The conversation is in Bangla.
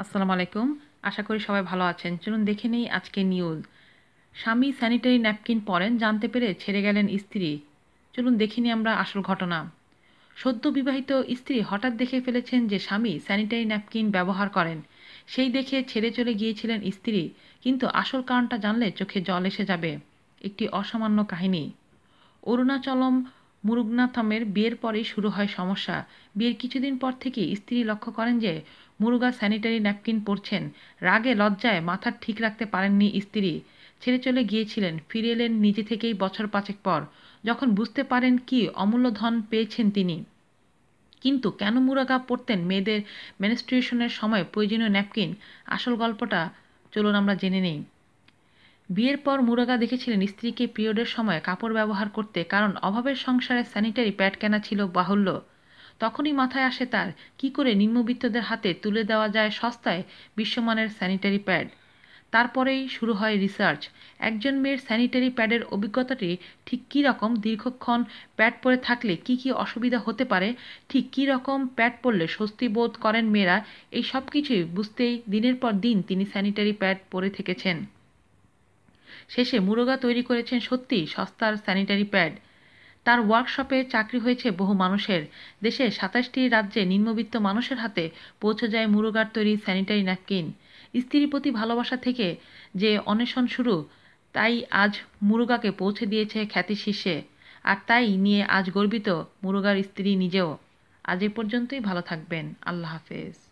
আসসালামু আলাইকুম। আশা করি সবাই ভালো আছেন। চলুন দেখে নেই আজকের নিউজ। স্বামী স্যানিটারি ন্যাপকিন পরেন জানতে পেরে ছেড়ে গেলেন স্ত্রী। চলুন দেখে নিই আমরা আসল ঘটনা। সদ্য বিবাহিত স্ত্রী হঠাৎ দেখে ফেলেছেন যে স্বামী স্যানিটারি ন্যাপকিন ব্যবহার করেন। সেই দেখে ছেড়ে চলে গিয়েছিলেন স্ত্রী, কিন্তু আসল কারণটা জানলে চোখে জল এসে যাবে। একটি অসামান্য কাহিনী। অরুণাচলম মুরুগনাথমের বিয়ের পরেই শুরু হয় সমস্যা। বিয়ের কিছুদিন পর থেকেই স্ত্রী লক্ষ্য করেন যে মুরুগা স্যানিটারি ন্যাপকিন পরছেন। রাগে লজ্জায় মাথা ঠিক রাখতে পারেননি স্ত্রী। ছেড়ে চলে গিয়েছিলেন। ফিরে এলেন নিজে থেকেই বছর পাঁচেক পর, যখন বুঝতে পারেন কি অমূল্য ধন পেয়েছেন তিনি। কিন্তু কেন মুরুগা পরতেন মেয়েদের মেনস্ট্রুয়েশনের সময় প্রয়োজনীয় ন্যাপকিন? আসল গল্পটা চলুন আমরা জেনে নেই। বিয়ের পর মুরুগা দেখেছিলেন স্ত্রীকে পিরিয়ডের সময় কাপড় ব্যবহার করতে, কারণ অভাবের সংসারে স্যানিটারি প্যাড কেনা ছিল বাহুল্য। তখনই মাথায় আসে তার, কি করে নিম্নবিত্তদের হাতে তুলে দেওয়া যায় সস্তায় বিশ্বমানের স্যানিটারি প্যাড। তারপরেই শুরু হয় রিসার্চ। একজন মেয়ের স্যানিটারি প্যাডের অভিজ্ঞতাটি ঠিক কী রকম, দীর্ঘক্ষণ প্যাড পরে থাকলে কি কি অসুবিধা হতে পারে, ঠিক কী রকম প্যাড পরলে স্বস্তি বোধ করেন মেয়েরা, এই সব কিছুই বুঝতেই দিনের পর দিন তিনি স্যানিটারি প্যাড পরে থেকেছেন। শেষে মুরুগা তৈরি করেছেন সত্যিই সস্তার স্যানিটারি প্যাড। তার ওয়ার্কশপে চাকরি হয়েছে বহু মানুষের। দেশের ২৭টি রাজ্যে নিম্নবিত্ত মানুষের হাতে পৌঁছে যায় মুরুগার তৈরি স্যানিটারি ন্যাপকিন। স্ত্রীর প্রতি ভালোবাসা থেকে যে অন্বেষণ শুরু, তাই আজ মুরুগাকে পৌঁছে দিয়েছে খ্যাতির শীর্ষে। আর তাই নিয়ে আজ গর্বিত মুরুগার স্ত্রী নিজেও। আজ এ পর্যন্তই, ভালো থাকবেন। আল্লাহ হাফেজ।